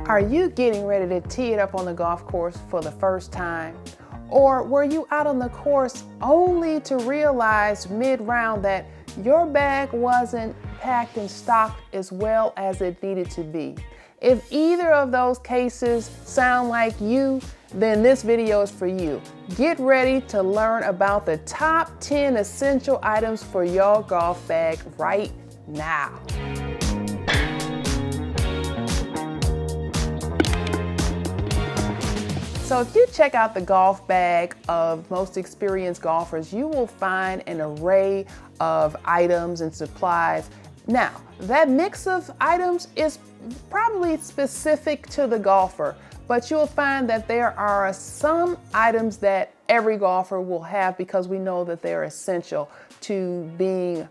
Are you getting ready to tee it up on the golf course for the first time? Or were you out on the course only to realize mid-round that your bag wasn't packed and stocked as well as it needed to be? If either of those cases sound like you, then this video is for you. Get ready to learn about the top 10 essential items for your golf bag right now. So if you check out the golf bag of most experienced golfers, you will find an array of items and supplies. Now, that mix of items is probably specific to the golfer, but you'll find that there are some items that every golfer will have because we know that they're essential to being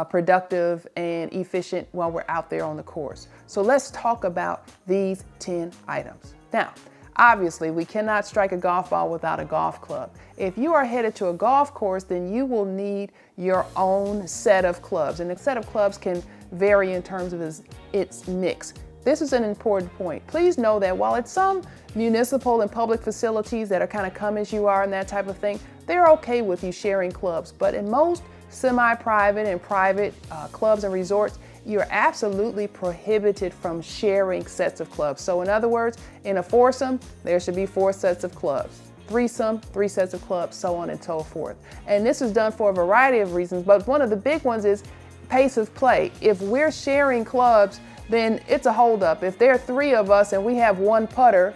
productive and efficient while we're out there on the course. So let's talk about these 10 items. Now, obviously, we cannot strike a golf ball without a golf club. If you are headed to a golf course, then you will need your own set of clubs. And the set of clubs can vary in terms of its mix. This is an important point. Please know that while it's some municipal and public facilities that are kind of come as you are and that type of thing, they're okay with you sharing clubs. But in most semi-private and private clubs and resorts, you're absolutely prohibited from sharing sets of clubs. So in other words, in a foursome, there should be 4 sets of clubs. Threesome, 3 sets of clubs, so on and so forth. And this is done for a variety of reasons, but one of the big ones is pace of play. If we're sharing clubs, then it's a holdup. If there are 3 of us and we have 1 putter,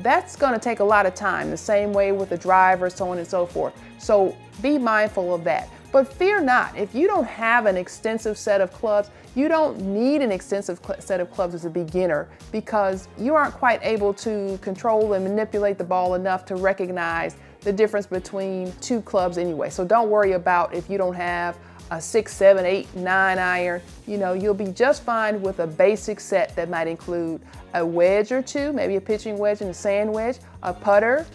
that's gonna take a lot of time, the same way with a driver, so on and so forth. So be mindful of that. But fear not, if you don't have an extensive set of clubs, you don't need an extensive set of clubs as a beginner because you aren't quite able to control and manipulate the ball enough to recognize the difference between 2 clubs anyway. So don't worry about if you don't have a 6, 7, 8, 9 iron. You know, you'll be just fine with a basic set that might include a wedge or 2, maybe a pitching wedge and a sand wedge, a putter,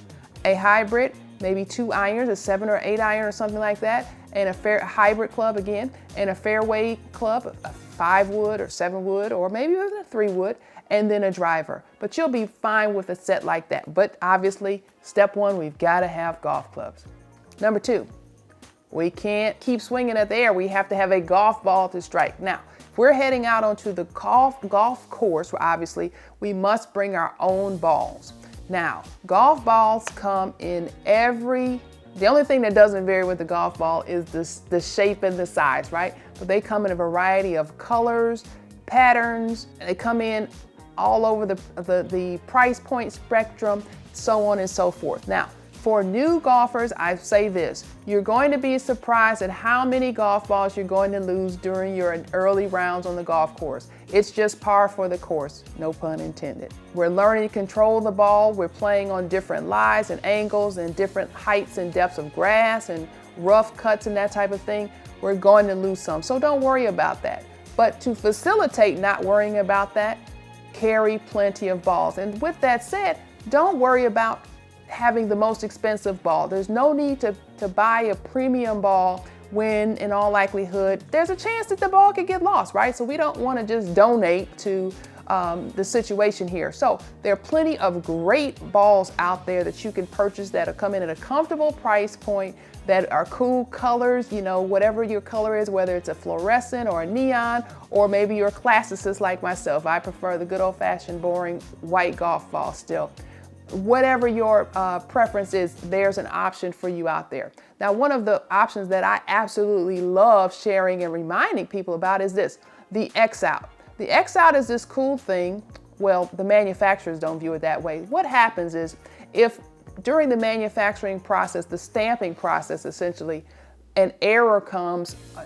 a hybrid, maybe 2 irons, a 7 or 8 iron or something like that, and a hybrid club again, and a fairway club, a 5 wood or 7 wood, or maybe even a 3 wood, and then a driver. But you'll be fine with a set like that. But obviously, step 1, we've got to have golf clubs. Number 2, we can't keep swinging at the air. We have to have a golf ball to strike. Now, if we're heading out onto the golf course, well, obviously, we must bring our own balls. Now, golf balls come in the only thing that doesn't vary with the golf ball is the shape and the size, right? But they come in a variety of colors, patterns, and they come in all over the price point spectrum, so on and so forth. Now, for new golfers, I say this, you're going to be surprised at how many golf balls you're going to lose during your early rounds on the golf course. It's just par for the course, no pun intended. We're learning to control the ball. We're playing on different lies and angles and different heights and depths of grass and rough cuts and that type of thing. We're going to lose some, so don't worry about that. But to facilitate not worrying about that, carry plenty of balls. And with that said, don't worry about having the most expensive ball. There's no need to buy a premium ball when in all likelihood there's a chance that the ball could get lost, right? So we don't want to just donate to the situation here. So there are plenty of great balls out there that you can purchase that will come in at a comfortable price point, that are cool colors, you know, whatever your color is, whether it's a fluorescent or a neon, or maybe you're a classicist like myself. I prefer the good old-fashioned boring white golf ball still. Whatever your preference is, there's an option for you out there. Now, one of the options that I absolutely love sharing and reminding people about is this, the X-Out. The X-Out is this cool thing. Well, the manufacturers don't view it that way. What happens is if during the manufacturing process, the stamping process essentially, an error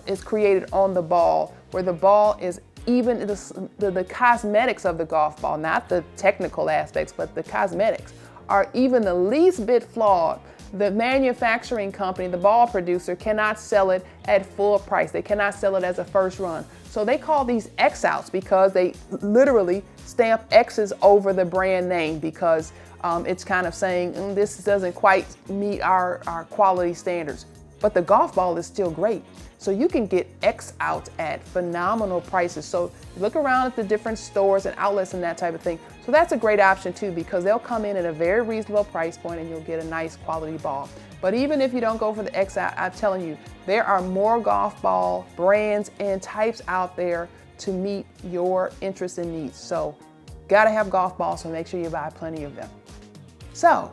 is created on the ball where the ball is even the cosmetics of the golf ball, not the technical aspects, but the cosmetics are even the least bit flawed, the manufacturing company, the ball producer, cannot sell it at full price. They cannot sell it as a first run. So they call these X-Outs because they literally stamp X's over the brand name because it's kind of saying this doesn't quite meet our quality standards. But the golf ball is still great. So you can get X-Outs at phenomenal prices. So look around at the different stores and outlets and that type of thing. So that's a great option too, because they'll come in at a very reasonable price point and you'll get a nice quality ball. But even if you don't go for the XI, I'm telling you, there are more golf ball brands and types out there to meet your interests and needs. So gotta have golf balls, so make sure you buy plenty of them. So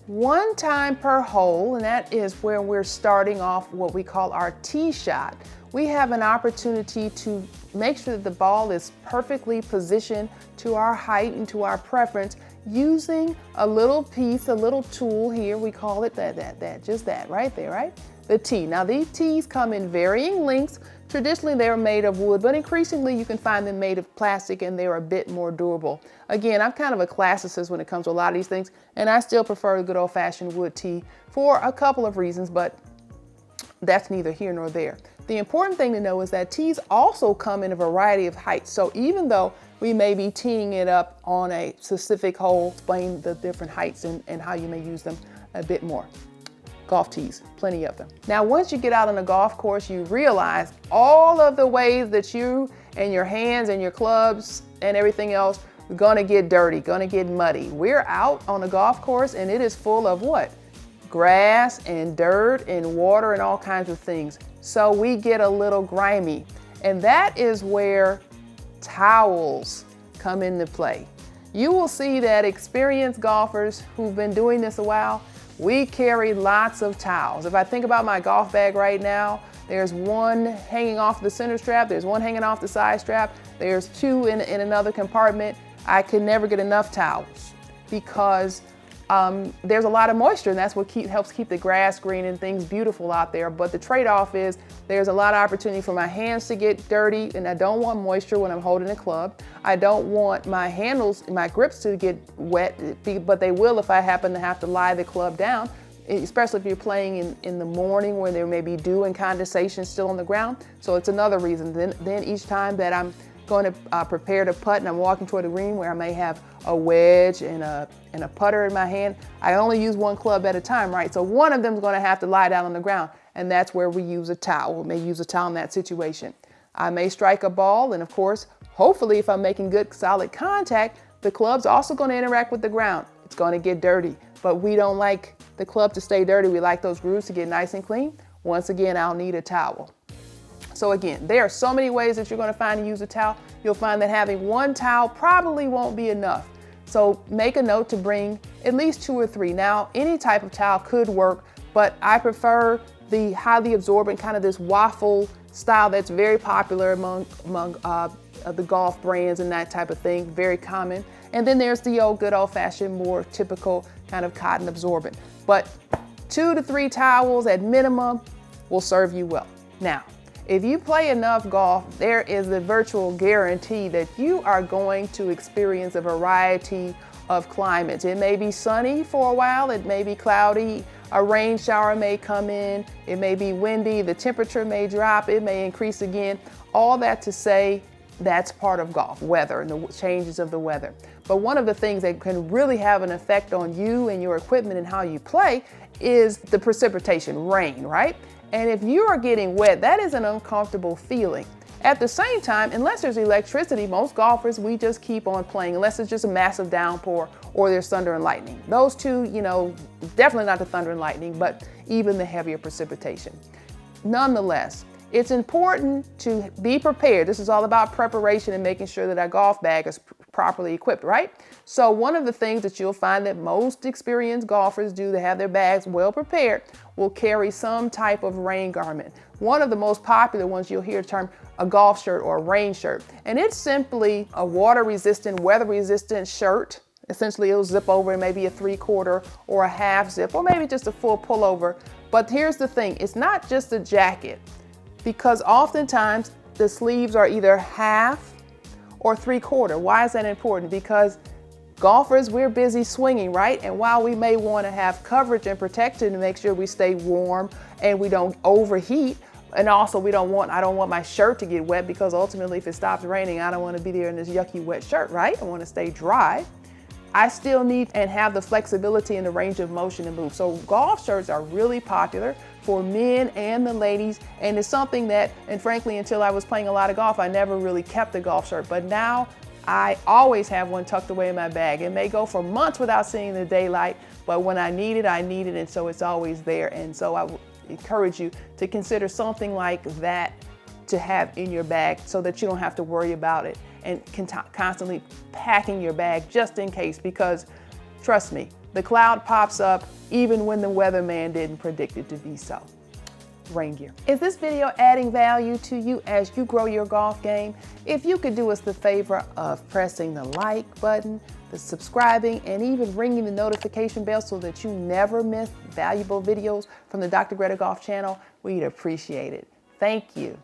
1 time per hole, and that is where we're starting off what we call our tee shot. We have an opportunity to make sure that the ball is perfectly positioned to our height and to our preference using a little piece, a little tool here. We call it just that right there, right? The tee. Now these tees come in varying lengths. Traditionally they're made of wood, but increasingly you can find them made of plastic and they're a bit more durable. Again, I'm kind of a classicist when it comes to a lot of these things, and I still prefer the good old-fashioned wood tee for a couple of reasons, but that's neither here nor there. The important thing to know is that tees also come in a variety of heights. So even though we may be teeing it up on a specific hole, explain the different heights and how you may use them a bit more. Golf tees, plenty of them. Now, once you get out on the golf course, you realize all of the ways that you and your hands and your clubs and everything else are gonna get dirty, gonna get muddy. We're out on the golf course and it is full of what? Grass and dirt and water and all kinds of things. So we get a little grimy. And that is where towels come into play. You will see that experienced golfers who've been doing this a while, we carry lots of towels. If I think about my golf bag right now, there's one hanging off the center strap, there's one hanging off the side strap, there's 2 in another compartment. I can never get enough towels because there's a lot of moisture, and that's what helps keep the grass green and things beautiful out there. But the trade-off is there's a lot of opportunity for my hands to get dirty, and I don't want moisture when I'm holding a club. I don't want my handles, my grips to get wet, but they will if I happen to have to lie the club down, especially if you're playing in the morning where there may be dew and condensation still on the ground. So it's another reason. Then each time that I'm going to prepare to putt and I'm walking toward the green where I may have a wedge and a putter in my hand, I only use one club at a time, right? So one of them is going to have to lie down on the ground, and that's where we use a towel. We may use a towel in that situation. I may strike a ball, and of course, hopefully if I'm making good solid contact, the club's also going to interact with the ground. It's going to get dirty, but we don't like the club to stay dirty. We like those grooves to get nice and clean. Once again, I'll need a towel. So again, there are so many ways that you're going to find to use a towel. You'll find that having one towel probably won't be enough. So make a note to bring at least 2 or 3. Now, any type of towel could work, but I prefer the highly absorbent, kind of this waffle style that's very popular among the golf brands and that type of thing, very common. And then there's the good old-fashioned, more typical kind of cotton absorbent. But 2 to 3 towels at minimum will serve you well. Now, if you play enough golf, there is a virtual guarantee that you are going to experience a variety of climates. It may be sunny for a while, it may be cloudy, a rain shower may come in, it may be windy, the temperature may drop, it may increase again. All that to say, that's part of golf, weather and the changes of the weather. But one of the things that can really have an effect on you and your equipment and how you play is the precipitation, rain, right? And if you are getting wet, that is an uncomfortable feeling. At the same time, unless there's electricity, most golfers, we just keep on playing, unless it's just a massive downpour or there's thunder and lightning. Those two, definitely not the thunder and lightning, but even the heavier precipitation. Nonetheless, it's important to be prepared. This is all about preparation and making sure that our golf bag is properly equipped, right? So one of the things that you'll find that most experienced golfers do to have their bags well prepared will carry some type of rain garment. One of the most popular ones, you'll hear the term a golf shirt or a rain shirt. And it's simply a water-resistant, weather-resistant shirt. Essentially, it'll zip over in maybe a 3/4 or a half zip, or maybe just a full pullover. But here's the thing, it's not just a jacket, because oftentimes the sleeves are either half or 3/4. Why is that important? Because golfers, we're busy swinging, right? And while we may want to have coverage and protection to make sure we stay warm and we don't overheat, and also I don't want my shirt to get wet, because ultimately if it stops raining, I don't want to be there in this yucky wet shirt, right? I want to stay dry. I still need and have the flexibility and the range of motion to move. So golf shirts are really popular for men and the ladies, and it's something that, and frankly, until I was playing a lot of golf, I never really kept a golf shirt. But now I always have one tucked away in my bag. It may go for months without seeing the daylight, but when I need it, and so it's always there. And so I would encourage you to consider something like that to have in your bag so that you don't have to worry about it and constantly packing your bag just in case, because trust me, the cloud pops up even when the weatherman didn't predict it to be so. Rain gear. Is this video adding value to you as you grow your golf game? If you could do us the favor of pressing the like button, the subscribing, and even ringing the notification bell so that you never miss valuable videos from the Dr. Greta Golf channel, we'd appreciate it. Thank you.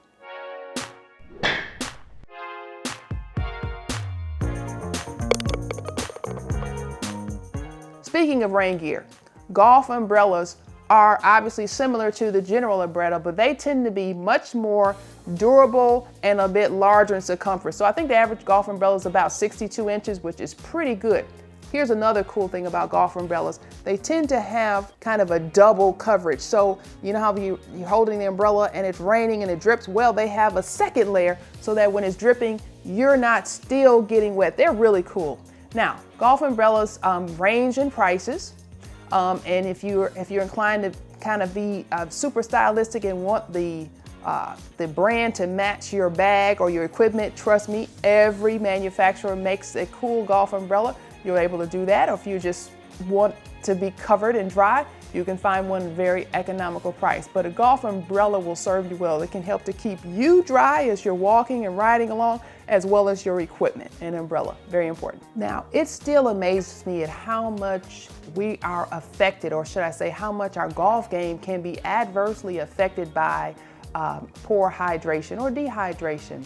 Speaking of rain gear, golf umbrellas are obviously similar to the general umbrella, but they tend to be much more durable and a bit larger in circumference. So I think the average golf umbrella is about 62 inches, which is pretty good. Here's another cool thing about golf umbrellas. They tend to have kind of a double coverage. So you know how you're holding the umbrella and it's raining and it drips? Well, they have a second layer so that when it's dripping, you're not still getting wet. They're really cool. Now, golf umbrellas range in prices. And if you're inclined to kind of be super stylistic and want the brand to match your bag or your equipment, trust me, every manufacturer makes a cool golf umbrella. You're able to do that. Or if you just want to be covered and dry, you can find one very economical price. But a golf umbrella will serve you well. It can help to keep you dry as you're walking and riding along, as well as your equipment and umbrella. Very important. Now, it still amazes me at how much we are affected, or should I say how much our golf game can be adversely affected by poor hydration or dehydration.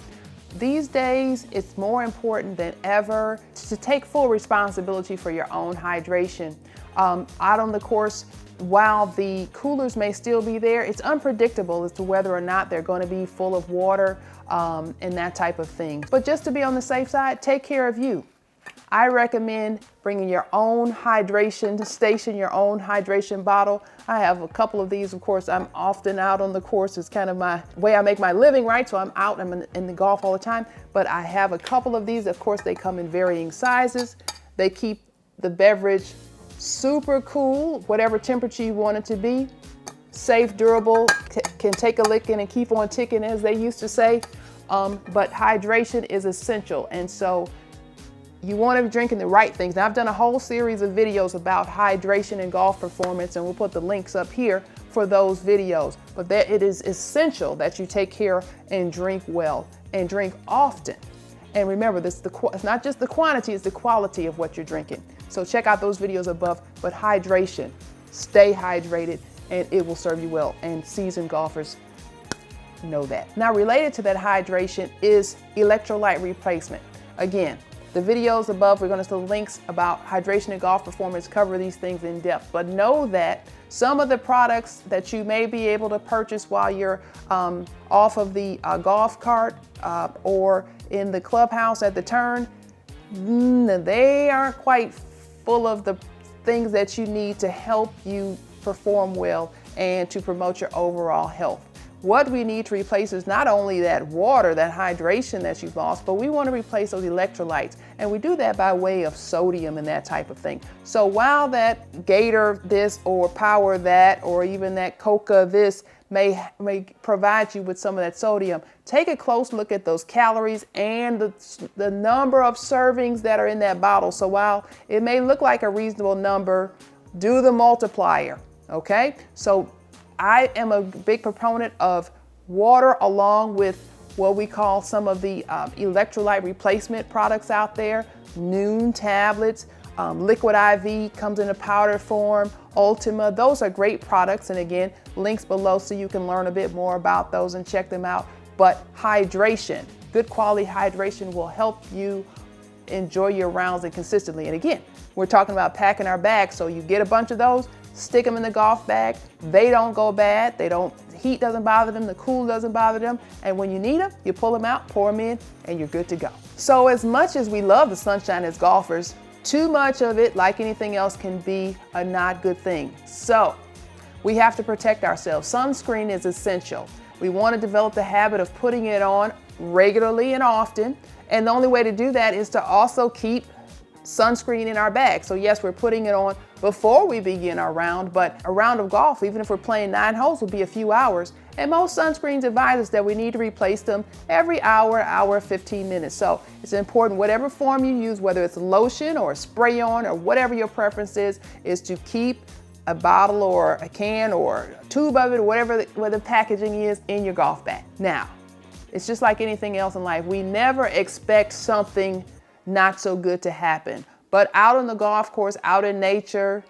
These days, it's more important than ever to take full responsibility for your own hydration. Out on the course, while the coolers may still be there, it's unpredictable as to whether or not they're going to be full of water and that type of thing. But just to be on the safe side, take care of you. I recommend bringing your own hydration station, your own hydration bottle. I have a couple of these. Of course, I'm often out on the course. It's kind of my way I make my living, right? So I'm out, I'm in the golf all the time. But I have a couple of these. Of course, they come in varying sizes. They keep the beverage super cool, whatever temperature you want it to be. Safe, durable, can take a licking and keep on ticking, as they used to say. But hydration is essential. And so you want to be drinking the right things. Now, I've done a whole series of videos about hydration and golf performance, and we'll put the links up here for those videos. But it is essential that you take care and drink well and drink often. And remember, it's not just the quantity, it's the quality of what you're drinking. So check out those videos above. But hydration, stay hydrated, and it will serve you well. And seasoned golfers know that. Now, related to that hydration is electrolyte replacement. Again, the videos above, we're going to see links about hydration and golf performance, cover these things in depth. But know that some of the products that you may be able to purchase while you're off of the golf cart or in the clubhouse at the turn, they aren't quite full of the things that you need to help you perform well and to promote your overall health. What we need to replace is not only that water, that hydration that you've lost, but we want to replace those electrolytes. And we do that by way of sodium and that type of thing. So while that Gator this or Power that or even that Coca this may provide you with some of that sodium, take a close look at those calories and the number of servings that are in that bottle. So while it may look like a reasonable number, do the multiplier, okay? So I am a big proponent of water along with what we call some of the electrolyte replacement products out there. Noon tablets, Liquid IV comes in a powder form, Ultima, those are great products. And again, links below so you can learn a bit more about those and check them out. But hydration, good quality hydration will help you enjoy your rounds and consistently. And again, we're talking about packing our bags. So you get a bunch of those, stick them in the golf bag. They don't go bad. Heat doesn't bother them. The cool doesn't bother them. And when you need them, you pull them out, pour them in, and you're good to go. So as much as we love the sunshine as golfers, too much of it, like anything else, can be a not good thing. So we have to protect ourselves. Sunscreen is essential. We want to develop the habit of putting it on regularly and often. And the only way to do that is to also keep sunscreen in our bag. So yes, we're putting it on before we begin our round, but a round of golf, even if we're playing 9 holes, will be a few hours. And most sunscreens advise us that we need to replace them every hour, 15 minutes. So it's important, whatever form you use, whether it's lotion or spray on or whatever your preference is to keep a bottle or a can or a tube of it, whatever the packaging is, in your golf bag. Now, it's just like anything else in life. We never expect something not so good to happen. But out on the golf course, out in nature,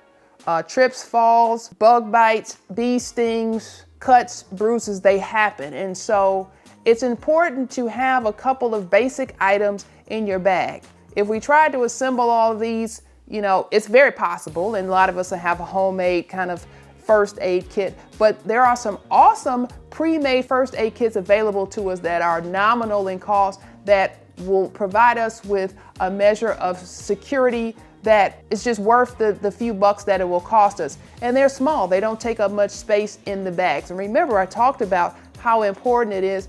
trips, falls, bug bites, bee stings, cuts, bruises, they happen. And so it's important to have a couple of basic items in your bag. If we tried to assemble all of these, you know, it's very possible, and a lot of us have a homemade kind of first aid kit, but there are some awesome pre-made first aid kits available to us that are nominal in cost, that will provide us with a measure of security that is just worth the few bucks that it will cost us. And they're small, they don't take up much space in the bags. And remember, I talked about how important it is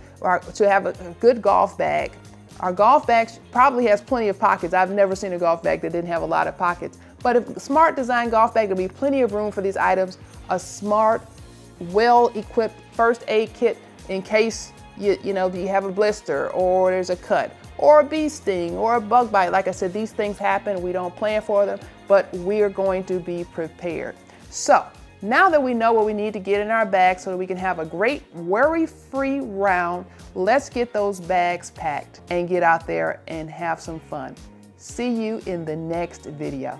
to have a good golf bag. Our golf bag probably has plenty of pockets. I've never seen a golf bag that didn't have a lot of pockets. But a smart designed golf bag, there'll be plenty of room for these items. A smart, well-equipped first aid kit in case you have a blister or there's a cut or a bee sting or a bug bite. Like I said, these things happen. We don't plan for them, but we're going to be prepared. So now that we know what we need to get in our bag so that we can have a great worry-free round, let's get those bags packed and get out there and have some fun. See you in the next video.